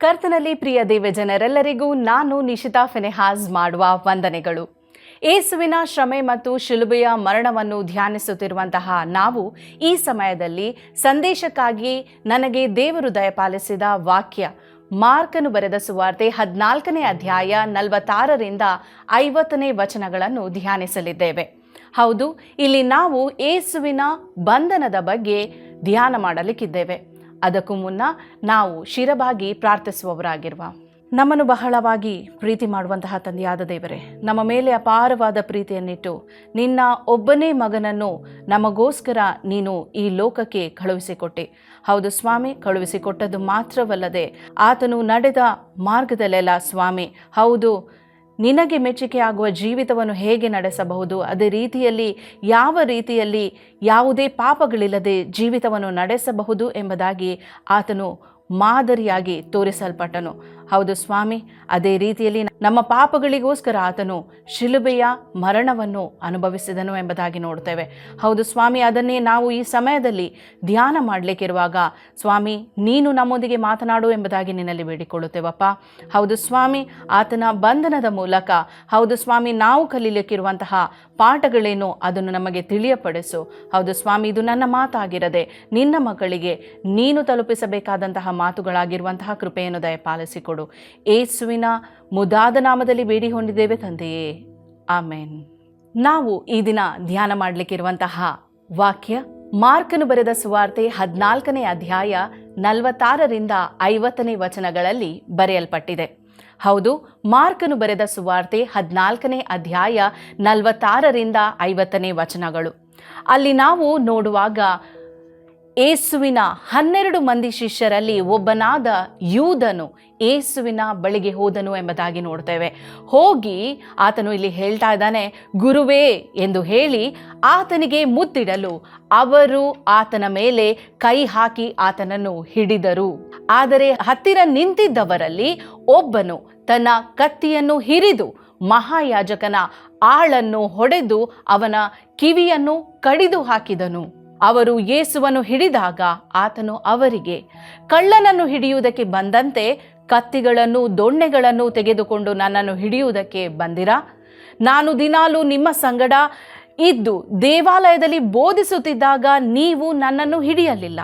ಕರ್ತನಲ್ಲಿ ಪ್ರಿಯ ದೇವಜನರೆಲ್ಲರಿಗೂ ನಾನು ನಿಶಿತಾ ಫೆನೆಹಾಜ್ ಮಾಡುವ ವಂದನೆಗಳು. ಯೇಸುವಿನ ಶ್ರಮೆ ಮತ್ತು ಶಿಲುಬೆಯ ಮರಣವನ್ನು ಧ್ಯಾನಿಸುತ್ತಿರುವಂತಹ ನಾವು ಈ ಸಮಯದಲ್ಲಿ ಸಂದೇಶಕ್ಕಾಗಿ ನನಗೆ ದೇವರು ದಯಪಾಲಿಸಿದ ವಾಕ್ಯ ಮಾರ್ಕನು ಬರೆದ ಸುವಾರ್ತೆ 14ನೇ ಅಧ್ಯಾಯ 46ರಿಂದ 50ನೇ ವಚನಗಳನ್ನು ಧ್ಯಾನಿಸಲಿದ್ದೇವೆ. ಹೌದು, ಇಲ್ಲಿ ನಾವು ಯೇಸುವಿನ ಬಂಧನದ ಬಗ್ಗೆ ಧ್ಯಾನ ಮಾಡಲಿಕ್ಕಿದ್ದೇವೆ. ಅದಕ್ಕೂ ಮುನ್ನ ನಾವು ಶಿರಬಾಗಿ ಪ್ರಾರ್ಥಿಸುವವರಾಗಿರುವ ನಮ್ಮನ್ನು ಬಹಳವಾಗಿ ಪ್ರೀತಿ ಮಾಡುವಂತಹ ತಂದೆಯಾದ ದೇವರೇ, ನಮ್ಮ ಮೇಲೆ ಅಪಾರವಾದ ಪ್ರೀತಿಯನ್ನಿಟ್ಟು ನಿನ್ನ ಒಬ್ಬನೇ ಮಗನನ್ನು ನಮಗೋಸ್ಕರ ನೀನು ಈ ಲೋಕಕ್ಕೆ ಕಳುಹಿಸಿಕೊಟ್ಟೆ. ಹೌದು ಸ್ವಾಮಿ, ಕಳುಹಿಸಿಕೊಟ್ಟದ್ದು ಮಾತ್ರವಲ್ಲದೆ ಆತನು ನಡೆದ ಮಾರ್ಗದಲ್ಲೆಲ್ಲ ಸ್ವಾಮಿ, ಹೌದು, ನಿನಗೆ ಮೆಚ್ಚುಗೆ ಆಗುವ ಜೀವಿತವನ್ನು ಹೇಗೆ ನಡೆಸಬಹುದು, ಅದೇ ರೀತಿಯಲ್ಲಿ ಯಾವ ರೀತಿಯಲ್ಲಿ ಯಾವುದೇ ಪಾಪಗಳಿಲ್ಲದೆ ಜೀವಿತವನ್ನು ನಡೆಸಬಹುದು ಎಂಬುದಾಗಿ ಆತನು ಮಾದರಿಯಾಗಿ ತೋರಿಸಲ್ಪಟ್ಟನು. ಹೌದು ಸ್ವಾಮಿ, ಅದೇ ರೀತಿಯಲ್ಲಿ ನಮ್ಮ ಪಾಪಗಳಿಗೋಸ್ಕರ ಆತನು ಶಿಲುಬೆಯ ಮರಣವನ್ನು ಅನುಭವಿಸಿದನು ಎಂಬುದಾಗಿ ನೋಡ್ತೇವೆ. ಹೌದು ಸ್ವಾಮಿ, ಅದನ್ನೇ ನಾವು ಈ ಸಮಯದಲ್ಲಿ ಧ್ಯಾನ ಮಾಡಲಿಕ್ಕಿರುವಾಗ ಸ್ವಾಮಿ ನೀನು ನಮ್ಮೊಂದಿಗೆ ಮಾತನಾಡು ಎಂಬುದಾಗಿ ನಿನ್ನಲ್ಲಿ ಬೇಡಿಕೊಳ್ಳುತ್ತೇವಪ್ಪ. ಹೌದು ಸ್ವಾಮಿ, ಆತನ ಬಂಧನದ ಮೂಲಕ ಹೌದು ಸ್ವಾಮಿ ನಾವು ಕಲೀಲಿಕ್ಕಿರುವಂತಹ ಪಾಠಗಳೇನು ಅದನ್ನು ನಮಗೆ ತಿಳಿಯಪಡಿಸು. ಹೌದು ಸ್ವಾಮಿ, ಇದು ನನ್ನ ಮಾತಾಗಿರದೆ ನಿನ್ನ ಮಕ್ಕಳಿಗೆ ನೀನು ತಲುಪಿಸಬೇಕಾದಂತಹ ಮಾತುಗಳಾಗಿರುವಂತಹ ಕೃಪೆಯನ್ನು ದಯಪಾಲಿಸಿಕೊಡು. ಯೇಸುವಿನ ಮುದಾದ ನಾಮದಲ್ಲಿ ಬೇಡಿ ಹೊಂದಿದ್ದೇವೆ ತಂದೆಯೇ, ಆಮೇನ್. ನಾವು ಈ ದಿನ ಧ್ಯಾನ ಮಾಡಲಿಕ್ಕಿರುವಂತಹ ವಾಕ್ಯ ಮಾರ್ಕನು ಬರೆದ ಸುವಾರ್ತೆ 14ನೇ ಅಧ್ಯಾಯ 46ರಿಂದ 50ನೇ ವಚನಗಳಲ್ಲಿ ಬರೆಯಲ್ಪಟ್ಟಿದೆ. ಹೌದು, ಮಾರ್ಕನು ಬರೆದ ಸುವಾರ್ತೆ 14ನೇ ಅಧ್ಯಾಯ 46ರಿಂದ 50ನೇ ವಚನಗಳು. ಅಲ್ಲಿ ನಾವು ನೋಡುವಾಗ ಯೇಸುವಿನ 12 ಮಂದಿ ಶಿಷ್ಯರಲ್ಲಿ ಒಬ್ಬನಾದ ಯೂದನು ಯೇಸುವಿನ ಬಳಿಗೆ ಹೋದನು ಎಂಬುದಾಗಿ ನೋಡ್ತೇವೆ. ಹೋಗಿ ಆತನು ಇಲ್ಲಿ ಹೇಳ್ತಾ ಇದ್ದಾನೆ, ಗುರುವೇ ಎಂದು ಹೇಳಿ ಆತನಿಗೆ ಮುತ್ತಿಡಲು ಅವರು ಆತನ ಮೇಲೆ ಕೈ ಹಾಕಿ ಆತನನ್ನು ಹಿಡಿದರು. ಆದರೆ ಹತ್ತಿರ ನಿಂತಿದ್ದವರಲ್ಲಿ ಒಬ್ಬನು ತನ್ನ ಕತ್ತಿಯನ್ನು ಹಿರಿದು ಮಹಾಯಾಜಕನ ಆಳನ್ನು ಹೊಡೆದು ಅವನ ಕಿವಿಯನ್ನು ಕಡಿದು ಹಾಕಿದನು. ಅವರು ಯೇಸುವನ್ನು ಹಿಡಿದಾಗ ಆತನು ಅವರಿಗೆ, ಕಳ್ಳನನ್ನು ಹಿಡಿಯುವುದಕ್ಕೆ ಬಂದಂತೆ ಕತ್ತಿಗಳನ್ನು ದೊಣ್ಣೆಗಳನ್ನು ತೆಗೆದುಕೊಂಡು ನನ್ನನ್ನು ಹಿಡಿಯುವುದಕ್ಕೆ ಬಂದಿರಾ? ನಾನು ದಿನಾಲೂ ನಿಮ್ಮ ಸಂಗಡ ಇದ್ದು ದೇವಾಲಯದಲ್ಲಿ ಬೋಧಿಸುತ್ತಿದ್ದಾಗ ನೀವು ನನ್ನನ್ನು ಹಿಡಿಯಲಿಲ್ಲ.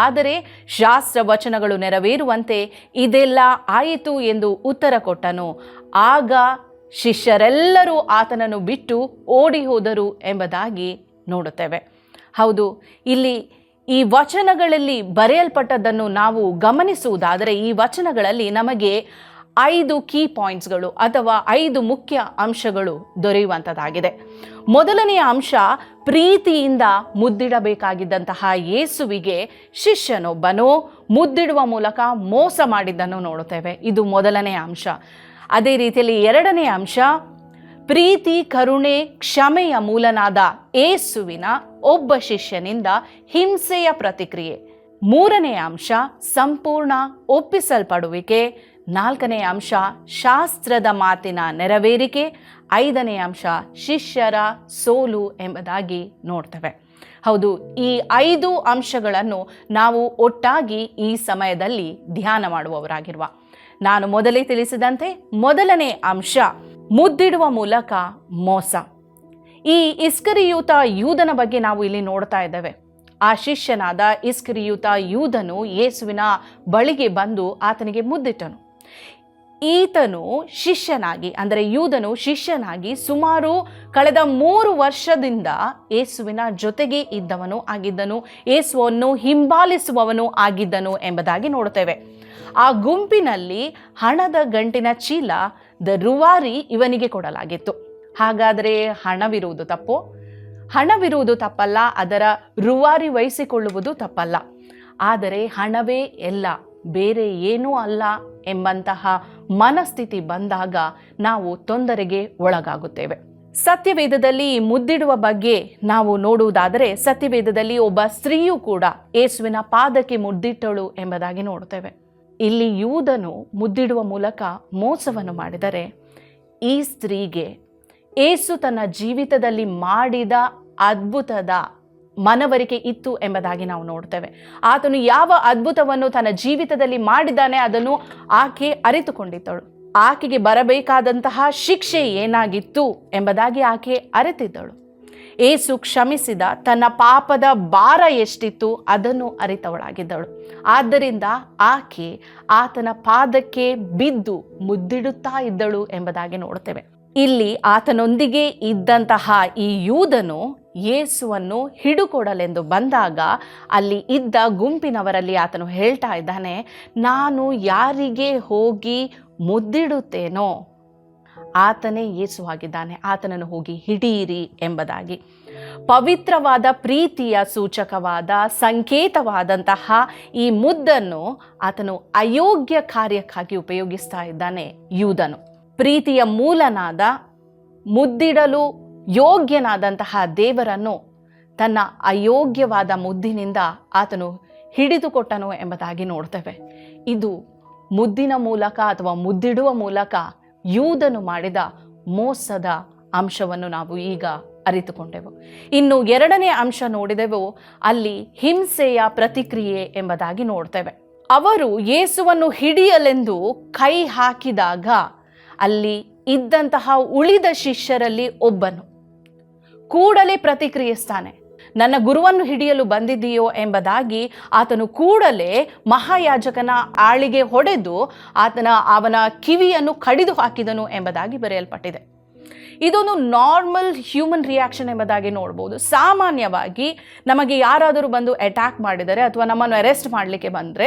ಆದರೆ ಶಾಸ್ತ್ರ ವಚನಗಳು ನೆರವೇರುವಂತೆ ಇದೆಲ್ಲ ಆಯಿತು ಎಂದು ಉತ್ತರ ಕೊಟ್ಟನು. ಆಗ ಶಿಷ್ಯರೆಲ್ಲರೂ ಆತನನ್ನು ಬಿಟ್ಟು ಓಡಿ ಹೋದರು ಎಂಬುದಾಗಿ ನೋಡುತ್ತೇವೆ. ಹೌದು, ಇಲ್ಲಿ ಈ ವಚನಗಳಲ್ಲಿ ಬರೆಯಲ್ಪಟ್ಟದ್ದನ್ನು ನಾವು ಗಮನಿಸುವುದಾದರೆ ಈ ವಚನಗಳಲ್ಲಿ ನಮಗೆ 5 ಕೀ ಪಾಯಿಂಟ್ಸ್ಗಳು ಅಥವಾ 5 ಮುಖ್ಯ ಅಂಶಗಳು ದೊರೆಯುವಂಥದ್ದಾಗಿದೆ. ಮೊದಲನೆಯ ಅಂಶ, ಪ್ರೀತಿಯಿಂದ ಮುದ್ದಿಡಬೇಕಾಗಿದ್ದಂತಹ ಯೇಸುವಿಗೆ ಶಿಷ್ಯನೊಬ್ಬನು ಮುದ್ದಿಡುವ ಮೂಲಕ ಮೋಸ ಮಾಡಿದ್ದನ್ನು ನೋಡುತ್ತೇವೆ. ಇದು ಮೊದಲನೆಯ ಅಂಶ. ಅದೇ ರೀತಿಯಲ್ಲಿ ಎರಡನೆಯ ಅಂಶ, ಪ್ರೀತಿ, ಕರುಣೆ, ಕ್ಷಮೆಯ ಮೂಲನಾದ ಯೇಸುವಿನ ಒಬ್ಬ ಶಿಷ್ಯನಿಂದ ಹಿಂಸೆಯ ಪ್ರತಿಕ್ರಿಯೆ. ಮೂರನೆಯ ಅಂಶ, ಸಂಪೂರ್ಣ ಒಪ್ಪಿಸಲ್ಪಡುವಿಕೆ. ನಾಲ್ಕನೆಯ ಅಂಶ, ಶಾಸ್ತ್ರದ ಮಾತಿನ ನೆರವೇರಿಕೆ. ಐದನೆಯ ಅಂಶ, ಶಿಷ್ಯರ ಸೋಲು ಎಂಬುದಾಗಿ ನೋಡ್ತೇವೆ. ಹೌದು, ಈ 5 ಅಂಶಗಳನ್ನು ನಾವು ಒಟ್ಟಾಗಿ ಈ ಸಮಯದಲ್ಲಿ ಧ್ಯಾನ ಮಾಡುವವರಾಗಿರುವ ನಾನು ಮೊದಲೇ ತಿಳಿಸಿದಂತೆ ಮೊದಲನೇ ಅಂಶ, ಮುದ್ದಿಡುವ ಮೂಲಕ ಮೋಸ. ಈ ಇಸ್ಕರಿಯೂತ ಯೂದನ ಬಗ್ಗೆ ನಾವು ಇಲ್ಲಿ ನೋಡ್ತಾ ಇದ್ದೇವೆ. ಆ ಶಿಷ್ಯನಾದ ಇಸ್ಕರಿಯೂತ ಯೂದನು ಯೇಸುವಿನ ಬಳಿಗೆ ಬಂದು ಆತನಿಗೆ ಮುದ್ದಿಟ್ಟನು. ಈತನು ಶಿಷ್ಯನಾಗಿ, ಅಂದರೆ ಯೂದನು ಶಿಷ್ಯನಾಗಿ ಸುಮಾರು ಕಳೆದ 3 ವರ್ಷದಿಂದ ಯೇಸುವಿನ ಜೊತೆಗೆ ಇದ್ದವನು ಆಗಿದ್ದನು, ಯೇಸುವನ್ನು ಹಿಂಬಾಲಿಸುವವನು ಆಗಿದ್ದನು ಎಂಬುದಾಗಿ ನೋಡುತ್ತೇವೆ. ಆ ಗುಂಪಿನಲ್ಲಿ ಹಣದ ಗಂಟಿನ ಚೀಲ, ರೂವಾರಿ ಇವನಿಗೆ ಕೊಡಲಾಗಿತ್ತು. ಹಾಗಾದರೆ ಹಣವಿರುವುದು ತಪ್ಪೋ? ಹಣವಿರುವುದು ತಪ್ಪಲ್ಲ, ಅದರ ರೂವಾರಿ ವಹಿಸಿಕೊಳ್ಳುವುದು ತಪ್ಪಲ್ಲ. ಆದರೆ ಹಣವೇ ಎಲ್ಲ, ಬೇರೆ ಏನೂ ಅಲ್ಲ ಎಂಬಂತಹ ಮನಸ್ಥಿತಿ ಬಂದಾಗ ನಾವು ತೊಂದರೆಗೆ ಒಳಗಾಗುತ್ತೇವೆ. ಸತ್ಯವೇದದಲ್ಲಿ ಮುದ್ದಿಡುವ ಬಗ್ಗೆ ನಾವು ನೋಡುವುದಾದರೆ ಸತ್ಯವೇದದಲ್ಲಿ ಒಬ್ಬ ಸ್ತ್ರೀಯೂ ಕೂಡ ಯೇಸುವಿನ ಪಾದಕ್ಕೆ ಮುದ್ದಿಟ್ಟಳು ಎಂಬುದಾಗಿ ನೋಡುತ್ತೇವೆ. ಇಲ್ಲಿ ಯೂದನು ಮುದ್ದಿಡುವ ಮೂಲಕ ಮೋಸವನ್ನು ಮಾಡಿದರೆ, ಈ ಸ್ತ್ರೀಗೆ ಯೇಸು ತನ್ನ ಜೀವಿತದಲ್ಲಿ ಮಾಡಿದ ಅದ್ಭುತದ ಮನವರಿಕೆ ಇತ್ತು ಎಂಬುದಾಗಿ ನಾವು ನೋಡ್ತೇವೆ. ಆತನು ಯಾವ ಅದ್ಭುತವನ್ನು ತನ್ನ ಜೀವಿತದಲ್ಲಿ ಮಾಡಿದ್ದಾನೆ ಅದನ್ನು ಆಕೆ ಅರಿತುಕೊಂಡಿದ್ದಳು. ಆಕೆಗೆ ಬರಬೇಕಾದಂತಹ ಶಿಕ್ಷೆ ಏನಾಗಿತ್ತು ಎಂಬುದಾಗಿ ಆಕೆ ಅರಿತಿದ್ದಳು. ಏಸು ಕ್ಷಮಿಸಿದ ತನ್ನ ಪಾಪದ ಭಾರ ಎಷ್ಟಿತ್ತು ಅದನ್ನು ಅರಿತವಳಾಗಿದ್ದಳು. ಆದ್ದರಿಂದ ಆಕೆ ಆತನ ಪಾದಕ್ಕೆ ಬಿದ್ದು ಮುದ್ದಿಡುತ್ತಾ ಇದ್ದಳು ಎಂಬುದಾಗಿ ನೋಡ್ತೇವೆ. ಇಲ್ಲಿ ಆತನೊಂದಿಗೆ ಇದ್ದಂತಹ ಈ ಯೂದನು ಯೇಸುವನ್ನು ಹಿಡುಕೊಡಲೆಂದು ಬಂದಾಗ ಅಲ್ಲಿ ಇದ್ದ ಗುಂಪಿನವರಲ್ಲಿ ಆತನು ಹೇಳ್ತಾ ಇದ್ದಾನೆ, ನಾನು ಯಾರಿಗೆ ಹೋಗಿ ಮುದ್ದಿಡುತ್ತೇನೋ ಆತನೇ ಯೇಸುವಾಗಿದ್ದಾನೆ, ಆತನನ್ನು ಹೋಗಿ ಹಿಡಿಯಿರಿ ಎಂಬುದಾಗಿ. ಪವಿತ್ರವಾದ ಪ್ರೀತಿಯ ಸೂಚಕವಾದ ಸಂಕೇತವಾದಂತಹ ಈ ಮುದ್ದನ್ನು ಆತನು ಅಯೋಗ್ಯ ಕಾರ್ಯಕ್ಕಾಗಿ ಉಪಯೋಗಿಸ್ತಾ ಇದ್ದಾನೆ ಯೂದನು. ಪ್ರೀತಿಯ ಮೂಲನಾದ ಮುದ್ದಿಡಲು ಯೋಗ್ಯನಾದಂತಹ ದೇವರನ್ನು ತನ್ನ ಅಯೋಗ್ಯವಾದ ಮುದ್ದಿನಿಂದ ಆತನು ಹಿಡಿದುಕೊಟ್ಟನು ಎಂಬುದಾಗಿ ನೋಡ್ತೇವೆ. ಇದು ಮುದ್ದಿನ ಮೂಲಕ ಅಥವಾ ಮುದ್ದಿಡುವ ಮೂಲಕ ಯೂದನು ಮಾಡಿದ ಮೋಸದ ಅಂಶವನ್ನು ನಾವು ಈಗ ಅರಿತುಕೊಂಡೆವು. ಇನ್ನು ಎರಡನೇ ಅಂಶ ನೋಡಿದೆವು, ಅಲ್ಲಿ ಹಿಂಸೆಯ ಪ್ರತಿಕ್ರಿಯೆ ಎಂಬುದಾಗಿ ನೋಡ್ತೇವೆ. ಅವರು ಯೇಸುವನ್ನು ಹಿಡಿಯಲೆಂದು ಕೈ ಹಾಕಿದಾಗ ಅಲ್ಲಿ ಇದ್ದಂತಹ ಉಳಿದ ಶಿಷ್ಯರಲ್ಲಿ ಒಬ್ಬನು ಕೂಡಲೇ ಪ್ರತಿಕ್ರಿಯಿಸ್ತಾನೆ. ನನ್ನ ಗುರುವನ್ನು ಹಿಡಿಯಲು ಬಂದಿದ್ದೀಯೋ ಎಂಬುದಾಗಿ ಆತನು ಕೂಡಲೇ ಮಹಾಯಾಜಕನ ಆಳಿಗೆ ಹೊಡೆದು ಅವನ ಕಿವಿಯನ್ನು ಕಡಿದು ಹಾಕಿದನು ಎಂಬುದಾಗಿ ಬರೆಯಲ್ಪಟ್ಟಿದೆ. ಇದೊಂದು ನಾರ್ಮಲ್ ಹ್ಯೂಮನ್ ರಿಯಾಕ್ಷನ್ ಎಂಬುದಾಗಿ ನೋಡ್ಬೋದು. ಸಾಮಾನ್ಯವಾಗಿ ನಮಗೆ ಯಾರಾದರೂ ಬಂದು ಅಟ್ಯಾಕ್ ಮಾಡಿದರೆ ಅಥವಾ ನಮ್ಮನ್ನು ಅರೆಸ್ಟ್ ಮಾಡಲಿಕ್ಕೆ ಬಂದರೆ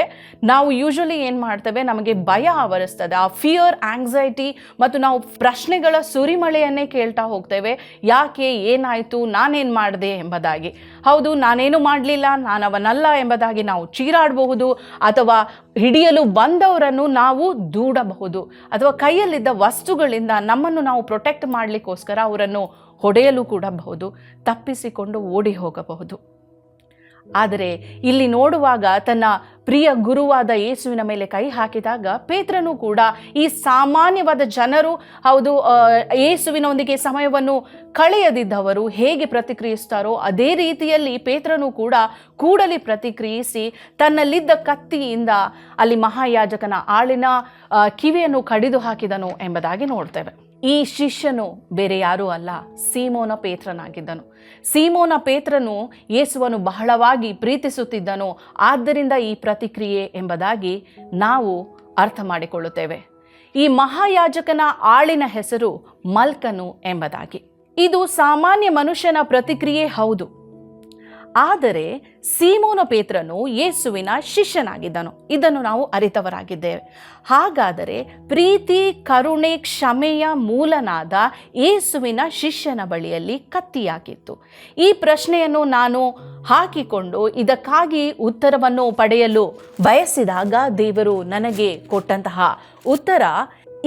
ನಾವು ಯೂಶಲಿ ಏನು ಮಾಡ್ತೇವೆ, ನಮಗೆ ಭಯ ಆವರಿಸ್ತದೆ. ಆ ಫಿಯರ್, ಆಂಗ್ಸೈಟಿ ಮತ್ತು ನಾವು ಪ್ರಶ್ನೆಗಳ ಸುರಿಮಳೆಯನ್ನೇ ಕೇಳ್ತಾ ಹೋಗ್ತೇವೆ. ಯಾಕೆ, ಏನಾಯಿತು, ನಾನೇನು ಮಾಡಿದೆ ಎಂಬುದಾಗಿ. ಹೌದು, ನಾನೇನು ಮಾಡಲಿಲ್ಲ, ನಾನು ಅವನಲ್ಲ ಎಂಬುದಾಗಿ ನಾವು ಚೀರಾಡಬಹುದು, ಅಥವಾ ಹಿಡಿಯಲು ಬಂದವರನ್ನು ನಾವು ದೂಡಬಹುದು, ಅಥವಾ ಕೈಯಲ್ಲಿದ್ದ ವಸ್ತುಗಳಿಂದ ನಮ್ಮನ್ನು ನಾವು ಪ್ರೊಟೆಕ್ಟ್ ಮಾಡಲಿಕ್ಕೋಸ್ಕರ ಅವರನ್ನು ಹೊಡೆಯಲು ಕೂಡ ಬಹುದು, ತಪ್ಪಿಸಿಕೊಂಡು ಓಡಿ ಹೋಗಬಹುದು. ಆದರೆ ಇಲ್ಲಿ ನೋಡುವಾಗ ತನ್ನ ಪ್ರಿಯ ಗುರುವಾದ ಯೇಸುವಿನ ಮೇಲೆ ಕೈ ಹಾಕಿದಾಗ ಪೇತ್ರನು ಕೂಡ ಈ ಸಾಮಾನ್ಯವಾದ ಜನರು, ಹೌದು, ಯೇಸುವಿನೊಂದಿಗೆ ಸಮಯವನ್ನು ಕಳೆಯದಿದ್ದವರು ಹೇಗೆ ಪ್ರತಿಕ್ರಿಯಿಸ್ತಾರೋ ಅದೇ ರೀತಿಯಲ್ಲಿ ಪೇತ್ರನು ಕೂಡ ಕೂಡಲೇ ಪ್ರತಿಕ್ರಿಯಿಸಿ ತನ್ನಲ್ಲಿದ್ದ ಕತ್ತಿಯಿಂದ ಅಲ್ಲಿ ಮಹಾಯಾಜಕನ ಆಳಿನ ಕಿವಿಯನ್ನು ಕಡಿದು ಹಾಕಿದನು ಎಂಬುದಾಗಿ ನೋಡ್ತೇವೆ. ಈ ಶಿಷ್ಯನು ಬೇರೆ ಯಾರೂ ಅಲ್ಲ, ಸೀಮೋನ ಪೇತ್ರನಾಗಿದ್ದನು. ಸೀಮೋನ ಪೇತ್ರನು ಯೇಸುವನ್ನು ಬಹಳವಾಗಿ ಪ್ರೀತಿಸುತ್ತಿದ್ದನು. ಆದ್ದರಿಂದ ಈ ಪ್ರತಿಕ್ರಿಯೆ ಎಂಬುದಾಗಿ ನಾವು ಅರ್ಥ ಮಾಡಿಕೊಳ್ಳುತ್ತೇವೆ. ಈ ಮಹಾಯಾಜಕನ ಆಳಿನ ಹೆಸರು ಮಲ್ಕನು ಎಂಬುದಾಗಿ. ಇದು ಸಾಮಾನ್ಯ ಮನುಷ್ಯನ ಪ್ರತಿಕ್ರಿಯೆ ಹೌದು. ಆದರೆ ಸೀಮೋನ ಪೇತ್ರನು ಯೇಸುವಿನ ಶಿಷ್ಯನಾಗಿದ್ದನು. ಇದನ್ನು ನಾವು ಅರಿತವರಾಗಿದ್ದೇವೆ. ಹಾಗಾದರೆ ಪ್ರೀತಿ, ಕರುಣೆ, ಕ್ಷಮೆಯ ಮೂಲನಾದ ಯೇಸುವಿನ ಶಿಷ್ಯನ ಬಳಿಯಲ್ಲಿ ಕತ್ತಿಯಾಗಿತ್ತು. ಈ ಪ್ರಶ್ನೆಯನ್ನು ನಾನು ಹಾಕಿಕೊಂಡು ಇದಕ್ಕಾಗಿ ಉತ್ತರವನ್ನು ಪಡೆಯಲು ಬಯಸಿದಾಗ ದೇವರು ನನಗೆ ಕೊಟ್ಟಂತಹ ಉತ್ತರ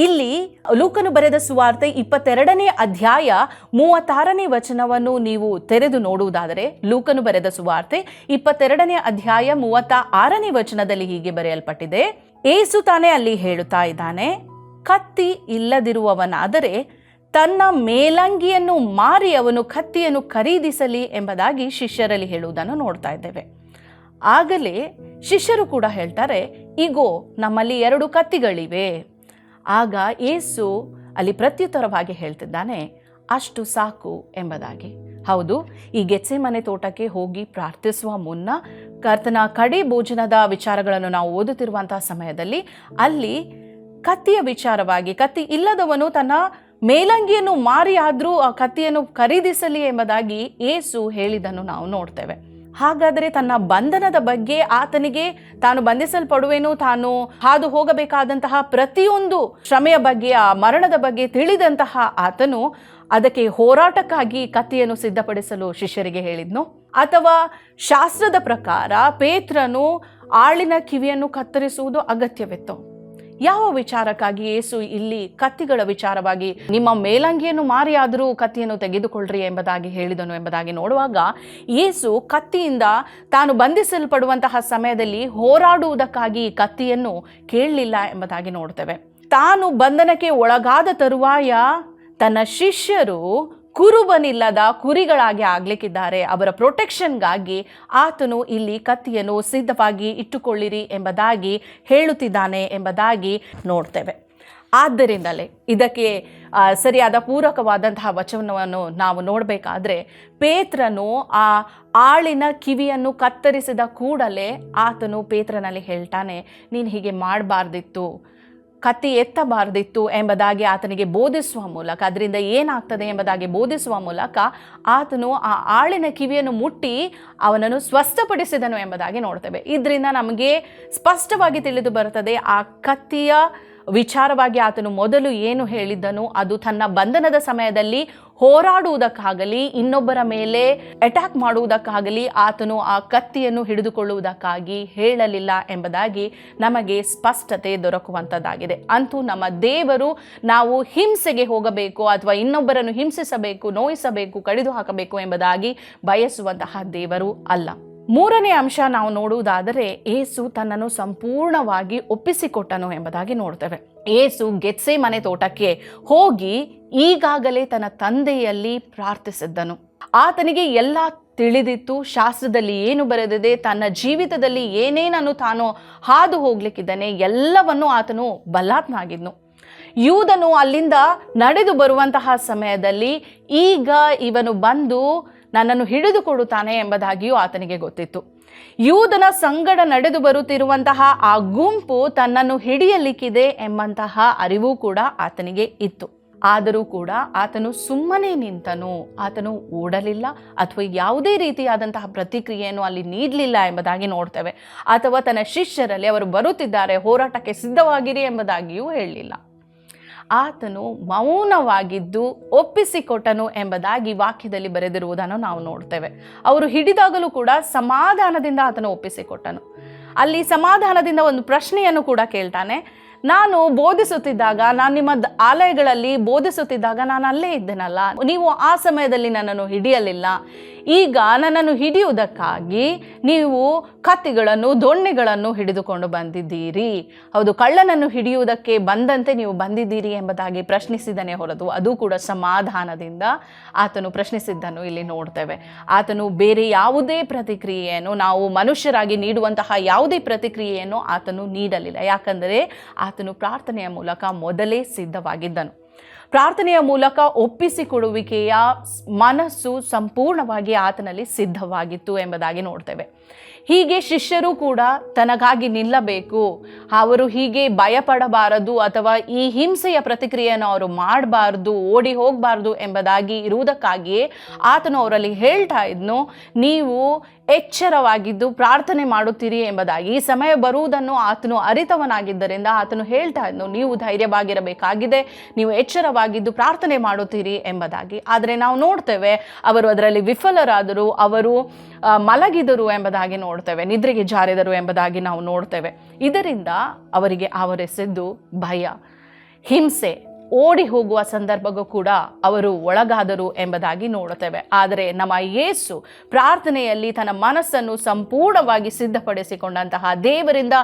ಇಲ್ಲಿ ಲೂಕನು ಬರೆದ ಸುವಾರ್ತೆ 22ನೇ ಅಧ್ಯಾಯ 36ನೇ ವಚನವನ್ನು ನೀವು ತೆರೆದು ನೋಡುವುದಾದರೆ, ಲೂಕನು ಬರೆದ ಸುವಾರ್ತೆ 22ನೇ ಅಧ್ಯಾಯ 36ನೇ ವಚನದಲ್ಲಿ ಹೀಗೆ ಬರೆಯಲ್ಪಟ್ಟಿದೆ. ಏಸು ತಾನೇ ಅಲ್ಲಿ ಹೇಳುತ್ತಾ ಇದ್ದಾನೆ, ಕತ್ತಿ ಇಲ್ಲದಿರುವವನಾದರೆ ತನ್ನ ಮೇಲಂಗಿಯನ್ನು ಮಾರಿ ಅವನು ಕತ್ತಿಯನ್ನು ಖರೀದಿಸಲಿ ಎಂಬುದಾಗಿ ಶಿಷ್ಯರಲ್ಲಿ ಹೇಳುವುದನ್ನು ನೋಡ್ತಾ ಇದ್ದೇವೆ. ಆಗಲೇ ಶಿಷ್ಯರು ಕೂಡ ಹೇಳ್ತಾರೆ, ಇಗೋ ನಮ್ಮಲ್ಲಿ 2 ಕತ್ತಿಗಳಿವೆ. ಆಗ ಯೇಸು ಅಲ್ಲಿ ಪ್ರತ್ಯುತ್ತರವಾಗಿ ಹೇಳ್ತಿದ್ದಾನೆ, ಅಷ್ಟು ಸಾಕು ಎಂಬುದಾಗಿ. ಹೌದು, ಈ ಗೆತ್ಸೆಮನೆ ತೋಟಕ್ಕೆ ಹೋಗಿ ಪ್ರಾರ್ಥಿಸುವ ಮುನ್ನ ಕರ್ತನ ಕಡೆ ಭೋಜನದ ವಿಚಾರಗಳನ್ನು ನಾವು ಓದುತ್ತಿರುವಂತಹ ಸಮಯದಲ್ಲಿ ಅಲ್ಲಿ ಕತ್ತಿಯ ವಿಚಾರವಾಗಿ, ಕತ್ತಿ ಇಲ್ಲದವನು ತನ್ನ ಮೇಲಂಗಿಯನ್ನು ಮಾರಿ ಆದರೂ ಆ ಕತ್ತಿಯನ್ನು ಖರೀದಿಸಲಿ ಎಂಬುದಾಗಿ ಯೇಸು ಹೇಳಿದ್ದನ್ನು ನಾವು ನೋಡ್ತೇವೆ. ಹಾಗಾದರೆ ತನ್ನ ಬಂಧನದ ಬಗ್ಗೆ ಆತನಿಗೆ ತಾನು ಬಂಧಿಸಲ್ಪಡುವೆನು, ತಾನು ಹಾದು ಹೋಗಬೇಕಾದಂತಹ ಪ್ರತಿಯೊಂದು ಶ್ರಮೆಯ ಬಗ್ಗೆ, ಆ ಮರಣದ ಬಗ್ಗೆ ತಿಳಿದಂತಹ ಆತನು ಅದಕ್ಕೆ ಹೋರಾಟಕ್ಕಾಗಿ ಕತ್ತಿಯನ್ನು ಸಿದ್ಧಪಡಿಸಲು ಶಿಷ್ಯರಿಗೆ ಹೇಳಿದ್ನು? ಅಥವಾ ಶಾಸ್ತ್ರದ ಪ್ರಕಾರ ಪೇತ್ರನು ಆಳಿನ ಕಿವಿಯನ್ನು ಕತ್ತರಿಸುವುದು ಅಗತ್ಯವಿತ್ತು? ಯಾವ ವಿಚಾರಕ್ಕಾಗಿ ಯೇಸು ಇಲ್ಲಿ ಕತ್ತಿಗಳ ವಿಚಾರವಾಗಿ ನಿಮ್ಮ ಮೇಲಂಗಿಯನ್ನು ಮಾರಿ ಆದರೂ ಕತ್ತಿಯನ್ನು ತೆಗೆದುಕೊಳ್ಳ್ರಿ ಎಂಬುದಾಗಿ ಹೇಳಿದನು ಎಂಬುದಾಗಿ ನೋಡುವಾಗ, ಯೇಸು ಕತ್ತಿಯಿಂದ ತಾನು ಬಂಧಿಸಲ್ಪಡುವಂತಹ ಸಮಯದಲ್ಲಿ ಹೋರಾಡುವುದಕ್ಕಾಗಿ ಕತ್ತಿಯನ್ನು ಕೇಳಲಿಲ್ಲ ಎಂಬುದಾಗಿ ನೋಡ್ತೇವೆ. ತಾನು ಬಂಧನಕ್ಕೆ ಒಳಗಾದ ತರುವಾಯ ತನ್ನ ಶಿಷ್ಯರು ಕುರುಬನಿಲ್ಲದ ಕುರಿಗಳಾಗಿ ಆಗ್ಲಿಕ್ಕಿದ್ದಾರೆ. ಅವರ ಪ್ರೊಟೆಕ್ಷನ್ಗಾಗಿ ಆತನು ಇಲ್ಲಿ ಕತ್ತಿಯನ್ನು ಸಿದ್ಧವಾಗಿ ಇಟ್ಟುಕೊಳ್ಳಿರಿ ಎಂಬುದಾಗಿ ಹೇಳುತ್ತಿದ್ದಾನೆ ಎಂಬುದಾಗಿ ನೋಡ್ತೇವೆ. ಆದ್ದರಿಂದಲೇ ಇದಕ್ಕೆ ಸರಿಯಾದ ಪೂರಕವಾದಂತಹ ವಚನವನ್ನು ನಾವು ನೋಡಬೇಕಾದ್ರೆ, ಪೇತ್ರನು ಆ ಆಳಿನ ಕಿವಿಯನ್ನು ಕತ್ತರಿಸಿದ ಕೂಡಲೇ ಆತನು ಪೇತ್ರನಲ್ಲಿ ಹೇಳ್ತಾನೆ, ನೀನು ಹೀಗೆ ಮಾಡಬಾರ್ದಿತ್ತು, ಕತ್ತಿ ಎತ್ತಬಾರ್ದಿತ್ತು ಎಂಬುದಾಗಿ ಆತನಿಗೆ ಬೋಧಿಸುವ ಮೂಲಕ, ಅದರಿಂದ ಏನಾಗ್ತದೆ ಎಂಬುದಾಗಿ ಬೋಧಿಸುವ ಮೂಲಕ ಆತನು ಆ ಆಳಿನ ಕಿವಿಯನ್ನು ಮುಟ್ಟಿ ಅವನನ್ನು ಸ್ವಸ್ಥಪಡಿಸಿದನು ಎಂಬುದಾಗಿ ನೋಡ್ತೇವೆ. ಇದರಿಂದ ನಮಗೆ ಸ್ಪಷ್ಟವಾಗಿ ತಿಳಿದು ಬರುತ್ತದೆ, ಆ ಕತ್ತಿಯ ವಿಚಾರವಾಗಿ ಆತನು ಮೊದಲು ಏನು ಹೇಳಿದ್ದನು, ಅದು ತನ್ನ ಬಂಧನದ ಸಮಯದಲ್ಲಿ ಹೋರಾಡುವುದಕ್ಕಾಗಲಿ ಇನ್ನೊಬ್ಬರ ಮೇಲೆ ಅಟ್ಯಾಕ್ ಮಾಡುವುದಕ್ಕಾಗಲಿ ಆತನು ಆ ಕತ್ತಿಯನ್ನು ಹಿಡಿದುಕೊಳ್ಳುವುದಕ್ಕಾಗಿ ಹೇಳಲಿಲ್ಲ ಎಂಬುದಾಗಿ ನಮಗೆ ಸ್ಪಷ್ಟತೆ ದೊರಕುವಂಥದ್ದಾಗಿದೆ. ಅಂತೂ ನಮ್ಮ ದೇವರು ನಾವು ಹಿಂಸೆಗೆ ಹೋಗಬೇಕು ಅಥವಾ ಇನ್ನೊಬ್ಬರನ್ನು ಹಿಂಸಿಸಬೇಕು, ನೋಯಿಸಬೇಕು, ಕಡಿದು ಹಾಕಬೇಕು ಎಂಬುದಾಗಿ ಬಯಸುವಂತಹ ದೇವರು ಅಲ್ಲ. ಮೂರನೇ ಅಂಶ ನಾವು ನೋಡುವುದಾದರೆ, ಏಸು ತನ್ನನ್ನು ಸಂಪೂರ್ಣವಾಗಿ ಒಪ್ಪಿಸಿಕೊಟ್ಟನು ಎಂಬುದಾಗಿ ನೋಡ್ತೇವೆ. ಏಸು ಗೆತ್ಸೇಮನೆ ತೋಟಕ್ಕೆ ಹೋಗಿ ಈಗಾಗಲೇ ತನ್ನ ತಂದೆಯಲ್ಲಿ ಪ್ರಾರ್ಥಿಸಿದ್ದನು. ಆತನಿಗೆ ಎಲ್ಲ ತಿಳಿದಿತ್ತು, ಶಾಸ್ತ್ರದಲ್ಲಿ ಏನು ಬರೆದಿದೆ, ತನ್ನ ಜೀವಿತದಲ್ಲಿ ಏನೇನನ್ನು ತಾನು ಹಾದು ಹೋಗ್ಲಿಕ್ಕಿದ್ದಾನೆ ಎಲ್ಲವನ್ನು ಆತನು ಬಲ್ಲಾತ್ನಾಗಿದ್ನು. ಯೂದನು ಅಲ್ಲಿಂದ ನಡೆದು ಬರುವಂತಹ ಸಮಯದಲ್ಲಿ ಈಗ ಇವನು ಬಂದು ನನ್ನನ್ನು ಹಿಡಿದುಕೊಡುತ್ತಾನೆ ಎಂಬುದಾಗಿಯೂ ಆತನಿಗೆ ಗೊತ್ತಿತ್ತು. ಯೂದನ ಸಂಗಡ ನಡೆದು ಬರುತ್ತಿರುವಂತಹ ಆ ಗುಂಪು ತನ್ನನ್ನು ಹಿಡಿಯಲಿಕ್ಕಿದೆ ಎಂಬಂತಹ ಅರಿವು ಕೂಡ ಆತನಿಗೆ ಇತ್ತು. ಆದರೂ ಕೂಡ ಆತನು ಸುಮ್ಮನೆ ನಿಂತನು, ಆತನು ಓಡಲಿಲ್ಲ ಅಥವಾ ಯಾವುದೇ ರೀತಿಯಾದಂತಹ ಪ್ರತಿಕ್ರಿಯೆಯನ್ನು ಅಲ್ಲಿ ನೀಡಲಿಲ್ಲ ಎಂಬುದಾಗಿ ನೋಡ್ತೇವೆ. ಅಥವಾ ತನ್ನ ಶಿಷ್ಯರಲ್ಲಿ ಅವರು ಬರುತ್ತಿದ್ದಾರೆ, ಹೋರಾಟಕ್ಕೆ ಸಿದ್ಧವಾಗಿರಿ ಎಂಬುದಾಗಿಯೂ ಹೇಳಲಿಲ್ಲ. ಆತನು ಮೌನವಾಗಿದ್ದು ಒಪ್ಪಿಸಿಕೊಟ್ಟನು ಎಂಬುದಾಗಿ ವಾಕ್ಯದಲ್ಲಿ ಬರೆದಿರುವುದನ್ನು ನಾವು ನೋಡ್ತೇವೆ. ಅವರು ಹಿಡಿದಾಗಲೂ ಕೂಡ ಸಮಾಧಾನದಿಂದ ಆತನು ಒಪ್ಪಿಸಿಕೊಟ್ಟನು. ಅಲ್ಲಿ ಸಮಾಧಾನದಿಂದ ಒಂದು ಪ್ರಶ್ನೆಯನ್ನು ಕೂಡ ಕೇಳ್ತಾನೆ, ನಾನು ಬೋಧಿಸುತ್ತಿದ್ದಾಗ, ನಾನು ನಿಮ್ಮ ಆಲಯಗಳಲ್ಲಿ ಬೋಧಿಸುತ್ತಿದ್ದಾಗ ನಾನು ಅಲ್ಲೇ ಇದ್ದೇನಲ್ಲ, ನೀವು ಆ ಸಮಯದಲ್ಲಿ ನನ್ನನ್ನು ಹಿಡಿಯಲಿಲ್ಲ, ಈಗ ನನ್ನನ್ನು ಹಿಡಿಯುವುದಕ್ಕಾಗಿ ನೀವು ಕತ್ತಿಗಳನ್ನು ದೊಣ್ಣೆಗಳನ್ನು ಹಿಡಿದುಕೊಂಡು ಬಂದಿದ್ದೀರಿ, ಹೌದು ಕಳ್ಳನನ್ನು ಹಿಡಿಯುವುದಕ್ಕೆ ಬಂದಂತೆ ನೀವು ಬಂದಿದ್ದೀರಿ ಎಂಬುದಾಗಿ ಪ್ರಶ್ನಿಸಿದನೇ ಹೊರತು ಅದು ಕೂಡ ಸಮಾಧಾನದಿಂದ ಆತನು ಪ್ರಶ್ನಿಸಿದ್ದನ್ನು ಇಲ್ಲಿ ನೋಡ್ತೇವೆ. ಆತನು ಬೇರೆ ಯಾವುದೇ ಪ್ರತಿಕ್ರಿಯೆಯನ್ನು, ನಾವು ಮನುಷ್ಯರಾಗಿ ನೀಡುವಂತಹ ಯಾವುದೇ ಪ್ರತಿಕ್ರಿಯೆಯನ್ನು ಆತನು ನೀಡಲಿಲ್ಲ. ಯಾಕಂದರೆ ಆತನು ಪ್ರಾರ್ಥನೆಯ ಮೂಲಕ ಮೊದಲೇ ಸಿದ್ಧವಾಗಿದ್ದನು. ಪ್ರಾರ್ಥನೆಯ ಮೂಲಕ ಒಪ್ಪಿಸಿಕೊಡುವಿಕೆಯ ಮನಸ್ಸು ಸಂಪೂರ್ಣವಾಗಿ ಆತನಲ್ಲಿ ಸಿದ್ಧವಾಗಿತ್ತು ಎಂಬುದಾಗಿ ನೋಡ್ತೇವೆ. ಹೀಗೆ ಶಿಷ್ಯರು ಕೂಡ ತನಗಾಗಿ ನಿಲ್ಲಬೇಕು, ಅವರು ಹೀಗೆ ಭಯಪಡಬಾರದು ಅಥವಾ ಈ ಹಿಂಸೆಯ ಪ್ರತಿಕ್ರಿಯೆಯನ್ನು ಅವರು ಮಾಡಬಾರ್ದು, ಓಡಿ ಹೋಗಬಾರ್ದು ಎಂಬುದಾಗಿ ಇರುವುದಕ್ಕಾಗಿಯೇ ಆತನು ಅವರಲ್ಲಿ ಹೇಳ್ತಾ ಇದ್ನು, ನೀವು ಎಚ್ಚರವಾಗಿದ್ದು ಪ್ರಾರ್ಥನೆ ಮಾಡುತ್ತೀರಿ ಎಂಬುದಾಗಿ. ಈ ಸಮಯ ಬರುವುದನ್ನು ಆತನು ಅರಿತವನಾಗಿದ್ದರಿಂದ ಆತನು ಹೇಳ್ತಾ ಇದ್ನು, ನೀವು ಧೈರ್ಯವಾಗಿರಬೇಕಾಗಿದೆ, ನೀವು ಎಚ್ಚರವಾಗಿದ್ದು ಪ್ರಾರ್ಥನೆ ಮಾಡುತ್ತೀರಿ ಎಂಬುದಾಗಿ. ಆದರೆ ನಾವು ನೋಡ್ತೇವೆ ಅವರು ಅದರಲ್ಲಿ ವಿಫಲರಾದರು, ಅವರು ಮಲಗಿದರು ಎಂಬುದಾಗಿ ನೋಡ್ತೇವೆ, ನಿದ್ರೆಗೆ ಜಾರಿದರು ಎಂಬುದಾಗಿ ನಾವು ನೋಡ್ತೇವೆ. ಇದರಿಂದ ಅವರಿಗೆ ಆವರಿಸಿದ್ದು ಭಯ, ಹಿಂಸೆ, ಓಡಿ ಹೋಗುವ ಸಂದರ್ಭಕ್ಕೂ ಕೂಡ ಅವರು ಒಳಗಾದರು ಎಂಬುದಾಗಿ ನೋಡುತ್ತೇವೆ. ಆದರೆ ನಮ್ಮ ಯೇಸು ಪ್ರಾರ್ಥನೆಯಲ್ಲಿ ತನ್ನ ಮನಸ್ಸನ್ನು ಸಂಪೂರ್ಣವಾಗಿ ಸಿದ್ಧಪಡಿಸಿಕೊಂಡಂತಹ, ದೇವರಿಂದ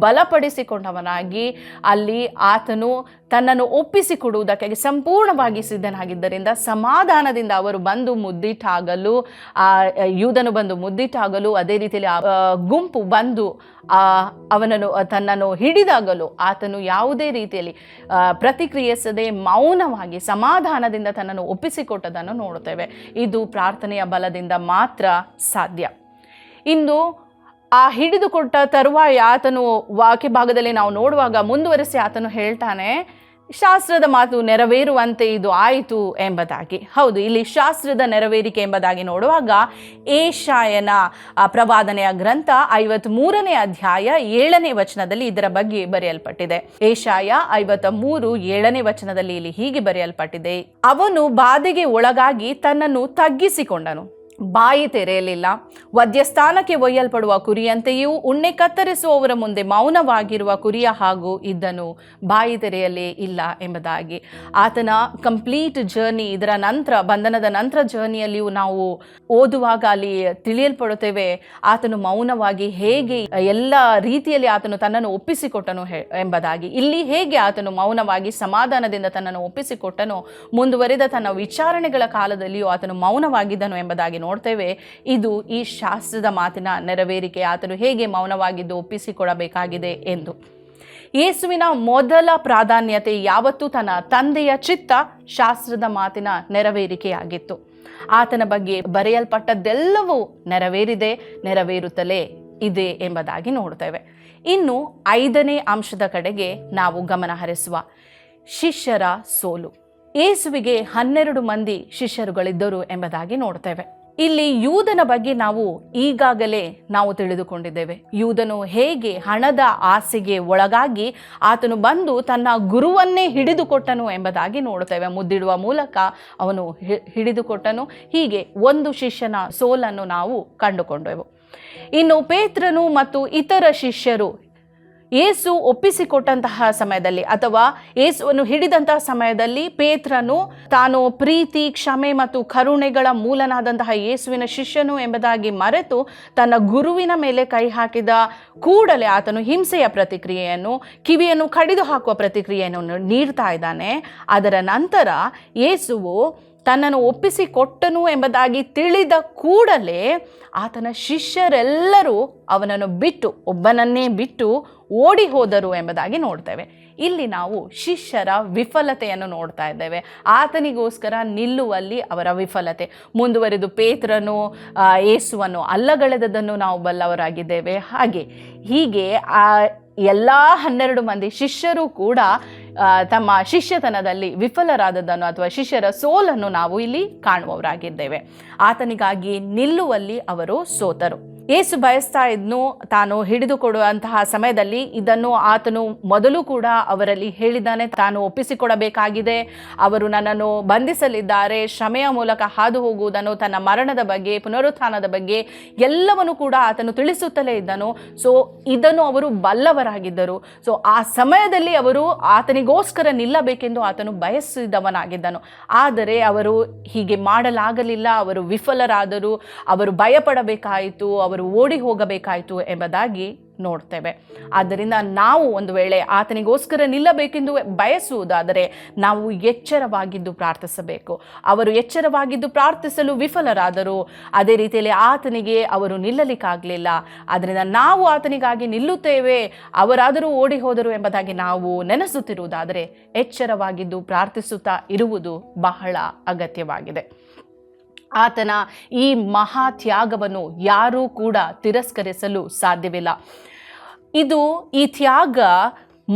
ಬಲಪಡಿಸಿಕೊಂಡವನಾಗಿ ಅಲ್ಲಿ ಆತನು ತನ್ನನ್ನು ಒಪ್ಪಿಸಿಕೊಡುವುದಕ್ಕಾಗಿ ಸಂಪೂರ್ಣವಾಗಿ ಸಿದ್ಧನಾಗಿದ್ದರಿಂದ ಸಮಾಧಾನದಿಂದ ಅವರು ಬಂದು ಮುದ್ದಿಟ್ಟಾಗಲು, ಯೂದನು ಬಂದು ಮುದ್ದಿಟ್ಟಾಗಲು, ಅದೇ ರೀತಿಯಲ್ಲಿ ಗುಂಪು ಬಂದು ಅವನನ್ನು ತನ್ನನ್ನು ಹಿಡಿದಾಗಲು ಆತನು ಯಾವುದೇ ರೀತಿಯಲ್ಲಿ ಪ್ರತಿಕ್ರಿಯಿಸದೆ ಮೌನವಾಗಿ ಸಮಾಧಾನದಿಂದ ತನ್ನನ್ನು ಒಪ್ಪಿಸಿಕೊಟ್ಟದನ್ನು ನೋಡುತ್ತೇವೆ. ಇದು ಪ್ರಾರ್ಥನೆಯ ಬಲದಿಂದ ಮಾತ್ರ ಸಾಧ್ಯ. ಇನ್ನು ಆ ಹಿಡಿದುಕೊಟ್ಟ ತರುವಾಯ ಆತನು ವಾಕ್ಯ ಭಾಗದಲ್ಲಿ ನಾವು ನೋಡುವಾಗ ಮುಂದುವರಿಸಿ ಆತನು ಹೇಳ್ತಾನೆ, ಶಾಸ್ತ್ರದ ಮಾತು ನೆರವೇರುವಂತೆ ಇದು ಆಯಿತು ಎಂಬುದಾಗಿ. ಹೌದು, ಇಲ್ಲಿ ಶಾಸ್ತ್ರದ ನೆರವೇರಿಕೆ ಎಂಬುದಾಗಿ ನೋಡುವಾಗ ಏಷಾಯನ ಪ್ರವಾದನೆಯ ಗ್ರಂಥ 53ನೇ ಅಧ್ಯಾಯ 7ನೇ ವಚನದಲ್ಲಿ ಇದರ ಬಗ್ಗೆ ಬರೆಯಲ್ಪಟ್ಟಿದೆ. ಏಷಾಯ 53 7ನೇ ವಚನದಲ್ಲಿ ಇಲ್ಲಿ ಹೀಗೆ ಬರೆಯಲ್ಪಟ್ಟಿದೆ, ಅವನು ಬಾಧೆಗೆ ಒಳಗಾಗಿ ತನ್ನನ್ನು ತಗ್ಗಿಸಿಕೊಂಡನು, ಬಾಯಿ ತೆರೆಯಲಿಲ್ಲ. ವಧ್ಯಸ್ಥಾನಕ್ಕೆ ಒಯ್ಯಲ್ಪಡುವ ಕುರಿಯಂತೆಯೂ ಉಣ್ಣೆ ಕತ್ತರಿಸುವವರ ಮುಂದೆ ಮೌನವಾಗಿರುವ ಕುರಿಯ ಹಾಗೂ ಇದ್ದನು, ಬಾಯಿ ತೆರೆಯಲೇ ಇಲ್ಲ ಎಂಬುದಾಗಿ. ಆತನ ಕಂಪ್ಲೀಟ್ ಜರ್ನಿ, ಇದರ ನಂತರ ಬಂಧನದ ನಂತರ ಜರ್ನಿಯಲ್ಲಿಯೂ ನಾವು ಓದುವಾಗ ಅಲ್ಲಿ ತಿಳಿಯಲ್ಪಡುತ್ತೇವೆ ಆತನು ಮೌನವಾಗಿ ಹೇಗೆ ಎಲ್ಲ ರೀತಿಯಲ್ಲಿ ಆತನು ತನ್ನನ್ನು ಒಪ್ಪಿಸಿಕೊಟ್ಟನು ಎಂಬುದಾಗಿ. ಇಲ್ಲಿ ಹೇಗೆ ಆತನು ಮೌನವಾಗಿ ಸಮಾಧಾನದಿಂದ ತನ್ನನ್ನು ಒಪ್ಪಿಸಿಕೊಟ್ಟನು, ಮುಂದುವರಿದ ತನ್ನ ವಿಚಾರಣೆಗಳ ಕಾಲದಲ್ಲಿಯೂ ಆತನು ಮೌನವಾಗಿದ್ದನು ಎಂಬುದಾಗಿ ನೋಡ್ತೇವೆ. ಇದು ಈ ಶಾಸ್ತ್ರದ ಮಾತಿನ ನೆರವೇರಿಕೆ, ಆತನು ಹೇಗೆ ಮೌನವಾಗಿದ್ದು ಒಪ್ಪಿಸಿಕೊಡಬೇಕಾಗಿದೆ ಎಂದು. ಯೇಸುವಿನ ಮೊದಲ ಪ್ರಾಧಾನ್ಯತೆ ಯಾವತ್ತೂ ತನ್ನ ತಂದೆಯ ಚಿತ್ತ, ಶಾಸ್ತ್ರದ ಮಾತಿನ ನೆರವೇರಿಕೆಯಾಗಿತ್ತು. ಆತನ ಬಗ್ಗೆ ಬರೆಯಲ್ಪಟ್ಟದ್ದೆಲ್ಲವೂ ನೆರವೇರಿದೆ, ನೆರವೇರುತ್ತಲೇ ಇದೆ ಎಂಬುದಾಗಿ ನೋಡ್ತೇವೆ. ಇನ್ನು 5ನೇ ಅಂಶದ ಕಡೆಗೆ ನಾವು ಗಮನ ಹರಿಸುವ, ಶಿಷ್ಯರ ಸೋಲು. ಯೇಸುವಿಗೆ 12 ಮಂದಿ ಶಿಷ್ಯರುಗಳಿದ್ದರು ಎಂಬುದಾಗಿ ನೋಡ್ತೇವೆ. ಇಲ್ಲಿ ಯೂದನ ಬಗ್ಗೆ ನಾವು ಈಗಾಗಲೇ ನಾವು ತಿಳಿದುಕೊಂಡಿದ್ದೇವೆ. ಯೂದನು ಹೇಗೆ ಹಣದ ಆಸೆಗೆ ಒಳಗಾಗಿ ಆತನು ಬಂದು ತನ್ನ ಗುರುವನ್ನೇ ಹಿಡಿದುಕೊಟ್ಟನು ಎಂಬುದಾಗಿ ನೋಡುತ್ತೇವೆ. ಮುದ್ದಿಡುವ ಮೂಲಕ ಅವನು ಹಿಡಿದುಕೊಟ್ಟನು. ಹೀಗೆ ಒಂದು ಶಿಷ್ಯನ ಸೋಲನ್ನು ನಾವು ಕಂಡುಕೊಂಡೆವು. ಇನ್ನು ಪೇತ್ರನು ಮತ್ತು ಇತರ ಶಿಷ್ಯರು ಯೇಸು ಒಪ್ಪಿಸಿಕೊಟ್ಟಂತಹ ಸಮಯದಲ್ಲಿ ಅಥವಾ ಯೇಸುವನ್ನು ಹಿಡಿದಂತಹ ಸಮಯದಲ್ಲಿ ಪೇತ್ರನು ತಾನು ಪ್ರೀತಿ, ಕ್ಷಮೆ ಮತ್ತು ಕರುಣೆಗಳ ಮೂಲನಾದಂತಹ ಯೇಸುವಿನ ಶಿಷ್ಯನು ಎಂಬುದಾಗಿ ಮರೆತು ತನ್ನ ಗುರುವಿನ ಮೇಲೆ ಕೈ ಹಾಕಿದ ಕೂಡಲೇ ಆತನು ಹಿಂಸೆಯ ಪ್ರತಿಕ್ರಿಯೆಯನ್ನು, ಕಿವಿಯನ್ನು ಕಡಿದು ಹಾಕುವ ಪ್ರತಿಕ್ರಿಯೆಯನ್ನು ನೀಡ್ತಾ ಇದ್ದಾನೆ. ಅದರ ನಂತರ ಯೇಸುವು ತನ್ನನ್ನು ಒಪ್ಪಿಸಿಕೊಟ್ಟನು ಎಂಬುದಾಗಿ ತಿಳಿದ ಕೂಡಲೇ ಆತನ ಶಿಷ್ಯರೆಲ್ಲರೂ ಅವನನ್ನು ಬಿಟ್ಟು, ಒಬ್ಬನನ್ನೇ ಬಿಟ್ಟು ಓಡಿ ಹೋದರು ಎಂಬುದಾಗಿ ನೋಡ್ತೇವೆ. ಇಲ್ಲಿ ನಾವು ಶಿಷ್ಯರ ವಿಫಲತೆಯನ್ನು ನೋಡ್ತಾ ಇದ್ದೇವೆ. ಆತನಿಗೋಸ್ಕರ ನಿಲ್ಲುವಲ್ಲಿ ಅವರ ವಿಫಲತೆ. ಮುಂದುವರೆದು ಪೇತ್ರನು ಯೇಸುವನ್ನು ಅಲ್ಲಗಳೆದದನ್ನು ನಾವು ಬಲ್ಲವರಾಗಿದ್ದೇವೆ. ಹೀಗೆ ಎಲ್ಲ 12 ಮಂದಿ ಶಿಷ್ಯರು ಕೂಡ ತಮ್ಮ ಶಿಷ್ಯತನದಲ್ಲಿ ವಿಫಲರಾದದನ್ನು ಅಥವಾ ಶಿಷ್ಯರ ಸೋಲನ್ನು ನಾವು ಇಲ್ಲಿ ಕಾಣುವವರಾಗಿದ್ದೇವೆ. ಆತನಿಗಾಗಿ ನಿಲ್ಲುವಲ್ಲಿ ಅವರು ಸೋತರು. ಯೇಸು ಬಯಸ್ತಾ ಇದ್ನು ತಾನು ಹಿಡಿದುಕೊಡುವಂತಹ ಸಮಯದಲ್ಲಿ ಇದನ್ನು ಆತನು ಮೊದಲು ಕೂಡ ಅವರಲ್ಲಿ ಹೇಳಿದ್ದಾನೆ. ತಾನು ಒಪ್ಪಿಸಿಕೊಡಬೇಕಾಗಿದೆ, ಅವರು ನನ್ನನ್ನು ಬಂಧಿಸಲಿದ್ದಾರೆ, ಶ್ರಮೆಯ ಮೂಲಕ ಹಾದು ಹೋಗುವುದನ್ನು, ತನ್ನ ಮರಣದ ಬಗ್ಗೆ, ಪುನರುತ್ಥಾನದ ಬಗ್ಗೆ ಎಲ್ಲವನ್ನು ಕೂಡ ಆತನು ತಿಳಿಸುತ್ತಲೇ ಇದ್ದನು. ಸೊ ಇದನ್ನು ಅವರು ಬಲ್ಲವರಾಗಿದ್ದರು. ಸೊ ಆ ಸಮಯದಲ್ಲಿ ಅವರು ಆತನಿಗೋಸ್ಕರ ನಿಲ್ಲಬೇಕೆಂದು ಆತನು ಬಯಸಿದವನಾಗಿದ್ದನು. ಆದರೆ ಅವರು ಹೀಗೆ ಮಾಡಲಾಗಲಿಲ್ಲ. ಅವರು ವಿಫಲರಾದರು. ಅವರು ಭಯಪಡಬೇಕಾಯಿತು, ಅವರು ಓಡಿ ಹೋಗಬೇಕಾಯಿತು ಎಂಬುದಾಗಿ ನೋಡ್ತೇವೆ. ಆದ್ದರಿಂದ ನಾವು ಒಂದು ವೇಳೆ ಆತನಿಗೋಸ್ಕರ ನಿಲ್ಲಬೇಕೆಂದು ಬಯಸುವುದಾದರೆ ನಾವು ಎಚ್ಚರವಾಗಿದ್ದು ಪ್ರಾರ್ಥಿಸಬೇಕು. ಅವರು ಎಚ್ಚರವಾಗಿದ್ದು ಪ್ರಾರ್ಥಿಸಲು ವಿಫಲರಾದರು. ಅದೇ ರೀತಿಯಲ್ಲಿ ಆತನಿಗೆ ಅವರು ನಿಲ್ಲಲಿಕ್ಕಾಗಲಿಲ್ಲ. ಆದ್ದರಿಂದ ನಾವು ಆತನಿಗಾಗಿ ನಿಲ್ಲುತ್ತೇವೆ, ಅವರಾದರೂ ಓಡಿ ಹೋದರು ಎಂಬುದಾಗಿ ನಾವು ನೆನೆಸುತ್ತಿರುವುದಾದರೆ ಎಚ್ಚರವಾಗಿದ್ದು ಪ್ರಾರ್ಥಿಸುತ್ತಾ ಇರುವುದು ಬಹಳ ಅಗತ್ಯವಾಗಿದೆ. ಆತನ ಈ ಮಹಾ ತ್ಯಾಗವನ್ನು ಯಾರೂ ಕೂಡ ತಿರಸ್ಕರಿಸಲು ಸಾಧ್ಯವಿಲ್ಲ. ಈ ತ್ಯಾಗ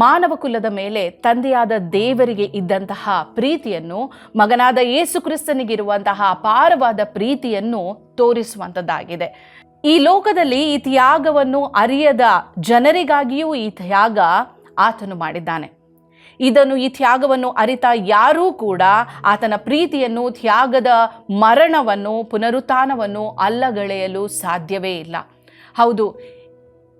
ಮಾನವ ಕುಲದ ಮೇಲೆ ತಂದೆಯಾದ ದೇವರಿಗೆ ಇದ್ದಂತಹ ಪ್ರೀತಿಯನ್ನು, ಮಗನಾದ ಯೇಸು ಕ್ರಿಸ್ತನಿಗಿರುವಂತಹ ಅಪಾರವಾದ ಪ್ರೀತಿಯನ್ನು ತೋರಿಸುವಂಥದ್ದಾಗಿದೆ. ಈ ಲೋಕದಲ್ಲಿ ಈ ತ್ಯಾಗವನ್ನು ಅರಿಯದ ಜನರಿಗಾಗಿಯೂ ಈ ತ್ಯಾಗ ಆತನು ಮಾಡಿದ್ದಾನೆ. ಈ ತ್ಯಾಗವನ್ನು ಅರಿತ ಯಾರೂ ಕೂಡ ಆತನ ಪ್ರೀತಿಯನ್ನು, ತ್ಯಾಗದ ಮರಣವನ್ನು, ಪುನರುತ್ಥಾನವನ್ನು ಅಲ್ಲಗಳೆಯಲು ಸಾಧ್ಯವೇ ಇಲ್ಲ. ಹೌದು,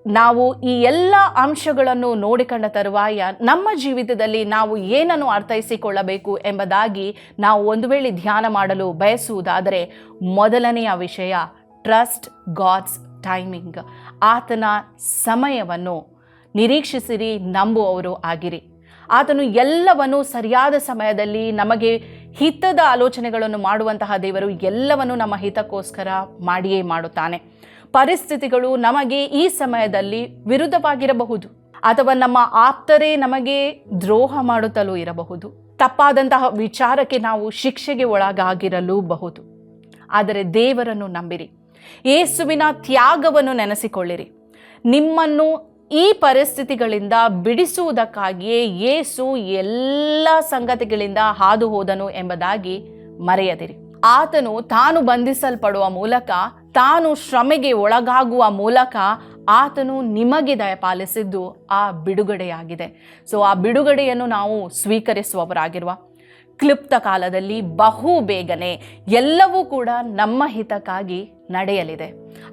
ನಾವು ಈ ಎಲ್ಲ ಅಂಶಗಳನ್ನು ನೋಡಿಕೊಂಡ ತರುವಾಯ ನಮ್ಮ ಜೀವಿತದಲ್ಲಿ ನಾವು ಏನನ್ನು ಅರ್ಥೈಸಿಕೊಳ್ಳಬೇಕು ಎಂಬುದಾಗಿ ನಾವು ಒಂದು ವೇಳೆ ಧ್ಯಾನ ಮಾಡಲು ಬಯಸುವುದಾದರೆ ಮೊದಲನೆಯ ವಿಷಯ ಟ್ರಸ್ಟ್ ಗಾಡ್ಸ್ ಟೈಮಿಂಗ್. ಆತನ ಸಮಯವನ್ನು ನಿರೀಕ್ಷಿಸಿರಿ, ನಂಬುವವರು ಆಗಿರಿ. ಆತನು ಎಲ್ಲವನ್ನು ಸರಿಯಾದ ಸಮಯದಲ್ಲಿ ನಮಗೆ ಹಿತದ ಆಲೋಚನೆಗಳನ್ನು ಮಾಡುವಂತಹ ದೇವರು ಎಲ್ಲವನ್ನು ನಮ್ಮ ಹಿತಕ್ಕೋಸ್ಕರ ಮಾಡಿಯೇ ಮಾಡುತ್ತಾನೆ. ಪರಿಸ್ಥಿತಿಗಳು ನಮಗೆ ಈ ಸಮಯದಲ್ಲಿ ವಿರುದ್ಧವಾಗಿರಬಹುದು, ಅಥವಾ ನಮ್ಮ ಆಪ್ತರೇ ನಮಗೆ ದ್ರೋಹ ಮಾಡುತ್ತಲೂ ಇರಬಹುದು. ತಪ್ಪಾದಂತಹ ವಿಚಾರಕ್ಕೆ ನಾವು ಶಿಕ್ಷೆಗೆ ಒಳಗಾಗಿರಲೂಬಹುದು. ಆದರೆ ದೇವರನ್ನು ನಂಬಿರಿ, ಯೇಸುವಿನ ತ್ಯಾಗವನ್ನು ನೆನೆಸಿಕೊಳ್ಳಿರಿ. ನಿಮ್ಮನ್ನು ಈ ಪರಿಸ್ಥಿತಿಗಳಿಂದ ಬಿಡಿಸುವುದಕ್ಕಾಗಿಯೇ ಯೇಸು ಎಲ್ಲ ಸಂಗತಿಗಳಿಂದ ಹಾದು ಹೋದನು ಎಂಬುದಾಗಿ ಮರೆಯದಿರಿ. ಆತನು ತಾನು ಬಂಧಿಸಲ್ಪಡುವ ಮೂಲಕ, ತಾನು ಶ್ರಮೆಗೆ ಒಳಗಾಗುವ ಮೂಲಕ ಆತನು ನಿಮಗೆ ದಯಪಾಲಿಸಿದ್ದು ಆ ಬಿಡುಗಡೆಯಾಗಿದೆ. ಸೊ ಆ ಬಿಡುಗಡೆಯನ್ನು ನಾವು ಸ್ವೀಕರಿಸುವವರಾಗಿರುವ, ಕ್ಲುಪ್ತ ಕಾಲದಲ್ಲಿ ಬಹು ಬೇಗನೆ ಎಲ್ಲವೂ ಕೂಡ ನಮ್ಮ ಹಿತಕ್ಕಾಗಿ ನಡೆಯಲಿದೆ.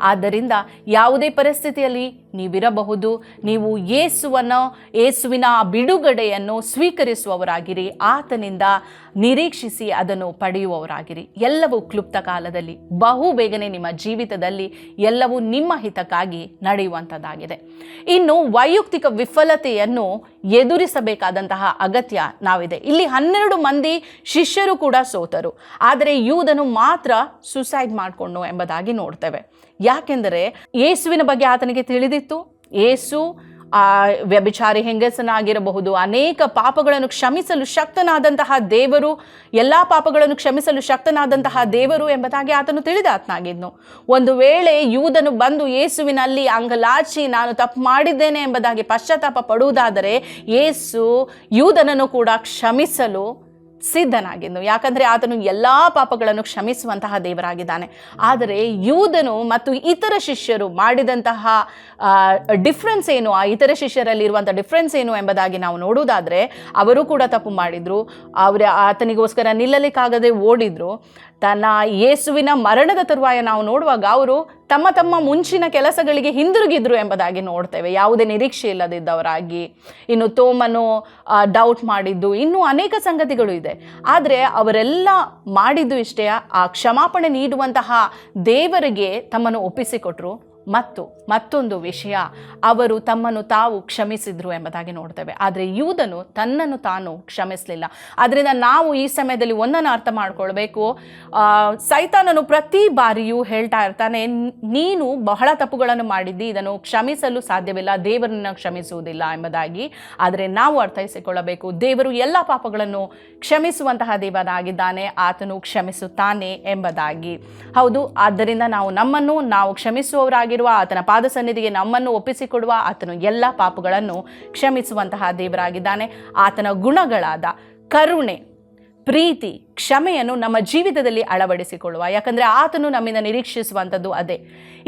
ಆದ್ದರಿಂದ ಯಾವುದೇ ಪರಿಸ್ಥಿತಿಯಲ್ಲಿ ನೀವಿರಬಹುದು, ನೀವು ಯೇಸುವಿನ ಬಿಡುಗಡೆಯನ್ನು ಸ್ವೀಕರಿಸುವವರಾಗಿರಿ, ಆತನಿಂದ ನಿರೀಕ್ಷಿಸಿ ಅದನ್ನು ಪಡೆಯುವವರಾಗಿರಿ. ಎಲ್ಲವೂ ಕ್ಲುಪ್ತ ಕಾಲದಲ್ಲಿ ಬಹು ಬೇಗನೆ ನಿಮ್ಮ ಜೀವಿತದಲ್ಲಿ ಎಲ್ಲವೂ ನಿಮ್ಮ ಹಿತಕ್ಕಾಗಿ ನಡೆಯುವಂಥದ್ದಾಗಿದೆ. ಇನ್ನು ವೈಯಕ್ತಿಕ ವಿಫಲತೆಯನ್ನು ಎದುರಿಸಬೇಕಾದಂತಹ ಅಗತ್ಯ ನಾವಿದೆ. ಇಲ್ಲಿ 12 ಮಂದಿ ಶಿಷ್ಯರು ಕೂಡ ಸೋತರು, ಆದರೆ ಯೂದನು ಮಾತ್ರ ಸುಸೈಡ್ ಮಾಡಿಕೊಂಡು ಎಂಬುದಾಗಿ ನೋಡ್ತೇವೆ. ಯಾಕೆಂದರೆ ಯೇಸುವಿನ ಬಗ್ಗೆ ಆತನಿಗೆ ತಿಳಿದಿತ್ತು. ಯೇಸು ವ್ಯಭಿಚಾರಿ ಹೆಂಗಸನಾಗಿರಬಹುದು, ಅನೇಕ ಪಾಪಗಳನ್ನು ಕ್ಷಮಿಸಲು ಶಕ್ತನಾದಂತಹ ದೇವರು, ಎಲ್ಲ ಪಾಪಗಳನ್ನು ಕ್ಷಮಿಸಲು ಶಕ್ತನಾದಂತಹ ದೇವರು ಎಂಬುದಾಗಿ ಆತನು ತಿಳಿದಾತನಾಗಿದ್ನು. ಒಂದು ವೇಳೆ ಯೂದನು ಬಂದು ಯೇಸುವಿನಲ್ಲಿ ಅಂಗಲಾಚಿ ನಾನು ತಪ್ಪು ಮಾಡಿದ್ದೇನೆ ಎಂಬುದಾಗಿ ಪಶ್ಚಾತ್ತಾಪ ಪಡುವುದಾದರೆ ಯೇಸು ಯೂದನನ್ನು ಕೂಡ ಕ್ಷಮಿಸಲು ಸಿದ್ಧನಾಗಿದ್ನು. ಯಾಕಂದರೆ ಆತನು ಎಲ್ಲ ಪಾಪಗಳನ್ನು ಕ್ಷಮಿಸುವಂತಹ ದೇವರಾಗಿದ್ದಾನೆ. ಆದರೆ ಯೂದನು ಮತ್ತು ಇತರ ಶಿಷ್ಯರು ಮಾಡಿದಂತಹ ಡಿಫ್ರೆನ್ಸ್ ಏನು, ಆ ಇತರ ಶಿಷ್ಯರಲ್ಲಿರುವಂಥ ಡಿಫ್ರೆನ್ಸ್ ಏನು ಎಂಬುದಾಗಿ ನಾವು ನೋಡುವುದಾದರೆ, ಅವರು ಕೂಡ ತಪ್ಪು ಮಾಡಿದರು. ಆತನಿಗೋಸ್ಕರ ನಿಲ್ಲಲಿಕ್ಕಾಗದೆ ಓಡಿದ್ರು. ತನ್ನ ಯೇಸುವಿನ ಮರಣದ ತರುವಾಯ ನಾವು ನೋಡುವಾಗ ಅವರು ತಮ್ಮ ಮುಂಚಿನ ಕೆಲಸಗಳಿಗೆ ಹಿಂದಿರುಗಿದ್ರು ಎಂಬುದಾಗಿ ನೋಡ್ತೇವೆ, ಯಾವುದೇ ನಿರೀಕ್ಷೆ ಇಲ್ಲದಿದ್ದವರಾಗಿ. ಇನ್ನು ತೋಮನು ಡೌಟ್ ಮಾಡಿದ್ದು, ಇನ್ನೂ ಅನೇಕ ಸಂಗತಿಗಳು ಇದೆ. ಆದರೆ ಅವರೆಲ್ಲ ಮಾಡಿದ್ದು ಇಷ್ಟೇ, ಆ ಕ್ಷಮಾಪಣೆ ನೀಡುವಂತಹ ದೇವರಿಗೆ ತಮ್ಮನ್ನು ಒಪ್ಪಿಸಿಕೊಟ್ರು. ಮತ್ತೊಂದು ವಿಷಯ, ಅವರು ತಮ್ಮನ್ನು ತಾವು ಕ್ಷಮಿಸಿದ್ರು ಎಂಬುದಾಗಿ ನೋಡ್ತೇವೆ. ಆದರೆ ಯೂದನು ತನ್ನನ್ನು ತಾನು ಕ್ಷಮಿಸಲಿಲ್ಲ. ಆದ್ದರಿಂದ ನಾವು ಈ ಸಮಯದಲ್ಲಿ ಒಂದನ್ನು ಅರ್ಥ ಮಾಡ್ಕೊಳ್ಬೇಕು. ಸೈತಾನನು ಪ್ರತಿ ಬಾರಿಯೂ ಹೇಳ್ತಾ ಇರ್ತಾನೆ, ನೀನು ಬಹಳ ತಪ್ಪುಗಳನ್ನು ಮಾಡಿದ್ದಿ, ಇದನ್ನು ಕ್ಷಮಿಸಲು ಸಾಧ್ಯವಿಲ್ಲ, ದೇವರನ್ನು ಕ್ಷಮಿಸುವುದಿಲ್ಲ ಎಂಬುದಾಗಿ. ಆದರೆ ನಾವು ಅರ್ಥೈಸಿಕೊಳ್ಳಬೇಕು, ದೇವರು ಎಲ್ಲ ಪಾಪಗಳನ್ನು ಕ್ಷಮಿಸುವಂತಹ ದೇವನಾಗಿದ್ದಾನೆ, ಆತನು ಕ್ಷಮಿಸುತ್ತಾನೆ ಎಂಬುದಾಗಿ. ಹೌದು, ಆದ್ದರಿಂದ ನಾವು ಕ್ಷಮಿಸುವವರಾಗಿ ಆತನ ಪಾದ ಸನ್ನಿಧಿಗೆ ನಮ್ಮನ್ನು ಒಪ್ಪಿಸಿಕೊಡುವ, ಆತನು ಎಲ್ಲ ಪಾಪಗಳನ್ನು ಕ್ಷಮಿಸುವಂತಹ ದೇವರಾಗಿದ್ದಾನೆ. ಆತನ ಗುಣಗಳಾದ ಕರುಣೆ, ಪ್ರೀತಿ, ಕ್ಷಮೆಯನ್ನು ನಮ್ಮ ಜೀವಿತದಲ್ಲಿ ಅಳವಡಿಸಿಕೊಳ್ಳುವ. ಯಾಕಂದರೆ ಆತನು ನಮ್ಮಿಂದ ನಿರೀಕ್ಷಿಸುವಂಥದ್ದು ಅದೇ.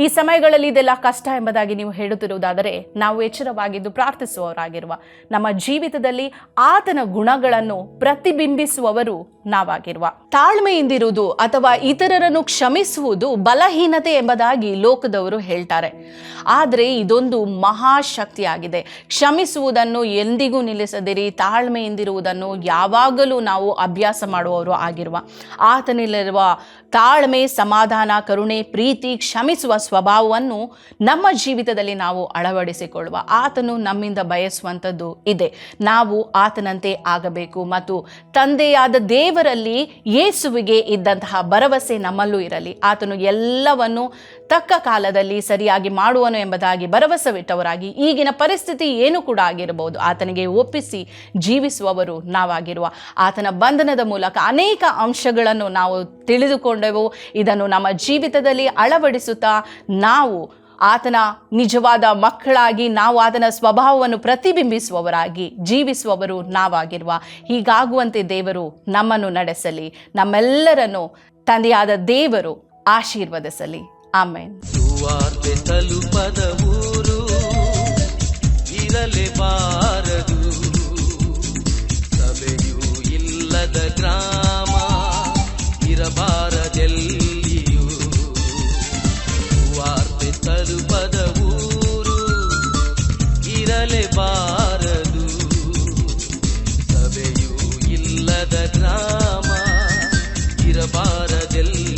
ಈ ಸಮಯಗಳಲ್ಲಿ ಇದೆಲ್ಲ ಕಷ್ಟ ಎಂಬುದಾಗಿ ನೀವು ಹೇಳುತ್ತಿರುವುದಾದರೆ ನಾವು ಎಚ್ಚರವಾಗಿದ್ದು ಪ್ರಾರ್ಥಿಸುವವರಾಗಿರುವ, ನಮ್ಮ ಜೀವಿತದಲ್ಲಿ ಆತನ ಗುಣಗಳನ್ನು ಪ್ರತಿಬಿಂಬಿಸುವವರು ನಾವಾಗಿರುವ. ತಾಳ್ಮೆಯಿಂದಿರುವುದು ಅಥವಾ ಇತರರನ್ನು ಕ್ಷಮಿಸುವುದು ಬಲಹೀನತೆ ಎಂಬುದಾಗಿ ಲೋಕದವರು ಹೇಳ್ತಾರೆ. ಆದರೆ ಇದೊಂದು ಮಹಾಶಕ್ತಿಯಾಗಿದೆ. ಕ್ಷಮಿಸುವುದನ್ನು ಎಂದಿಗೂ ನಿಲ್ಲಿಸದಿರಿ, ತಾಳ್ಮೆಯಿಂದಿರುವುದನ್ನು ಯಾವಾಗಲೂ ನಾವು ಅಭ್ಯಾಸ ಮಾಡುವವರು ಆಗಿರುವ, ಆತನಲ್ಲಿರುವ ತಾಳ್ಮೆ, ಸಮಾಧಾನ, ಕರುಣೆ, ಪ್ರೀತಿ, ಕ್ಷಮಿಸುವ ಸ್ವಭಾವವನ್ನು ನಮ್ಮ ಜೀವಿತದಲ್ಲಿ ನಾವು ಅಳವಡಿಸಿಕೊಳ್ಳುವ. ಆತನು ನಮ್ಮಿಂದ ಬಯಸುವಂಥದ್ದು ಇದೆ, ನಾವು ಆತನಂತೆ ಆಗಬೇಕು. ಮತ್ತು ತಂದೆಯಾದ ದೇವರಲ್ಲಿ ಯೇಸುವಿಗೆ ಇದ್ದಂತಹ ಭರವಸೆ ನಮ್ಮಲ್ಲೂ ಇರಲಿ. ಆತನು ಎಲ್ಲವನ್ನು ತಕ್ಕ ಕಾಲದಲ್ಲಿ ಸರಿಯಾಗಿ ಮಾಡುವನು ಎಂಬುದಾಗಿ ಭರವಸೆವಿಟ್ಟವರಾಗಿ, ಈಗಿನ ಪರಿಸ್ಥಿತಿ ಏನು ಕೂಡ ಆಗಿರಬಹುದು, ಆತನಿಗೆ ಒಪ್ಪಿಸಿ ಜೀವಿಸುವವರು ನಾವಾಗಿರುವ. ಆತನ ಬಂಧನದ ಮೂಲಕ ಅನೇಕ ಅಂಶಗಳನ್ನು ನಾವು ತಿಳಿದುಕೊಂಡೆವು. ಇದನ್ನು ನಮ್ಮ ಜೀವಿತದಲ್ಲಿ ಅಳವಡಿಸುತ್ತಾ ನಾವು ಆತನ ನಿಜವಾದ ಮಕ್ಕಳಾಗಿ, ನಾವು ಆತನ ಸ್ವಭಾವವನ್ನು ಪ್ರತಿಬಿಂಬಿಸುವವರಾಗಿ ಜೀವಿಸುವವರು ನಾವಾಗಿರುವ. ಹೀಗಾಗುವಂತೆ ದೇವರು ನಮ್ಮನ್ನು ನಡೆಸಲಿ, ನಮ್ಮೆಲ್ಲರನ್ನು ತಂದೆಯಾದ ದೇವರು ಆಶೀರ್ವದಿಸಲಿ. ಆಮೆನ್. ಸುವಾರ್ತೆ ತಲುಪದ ಊರು ಇರಲೇಬಾರದು, ಸಭೆಯೂ ಇಲ್ಲದ ಗ್ರಾಮ ಇರಬಾರದೆಲ್ಲಿಯೂ. ಸುವಾರ್ತೆ ತಲುಪದ ಊರು ಇರಲೇಬಾರದು, ಸಭೆಯೂ ಇಲ್ಲದ ಗ್ರಾಮ ಇರಬಾರದೆಲ್ಲಿಯೂ.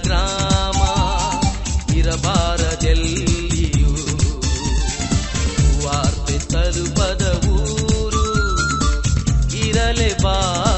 ಗ್ರಾಮ ಇರಬಾರದೆಲ್ಲಿಯೂ. ವಾರ್ತೆ ತಲುಪದ ಊರು ಇರಲೇಬಾರದು.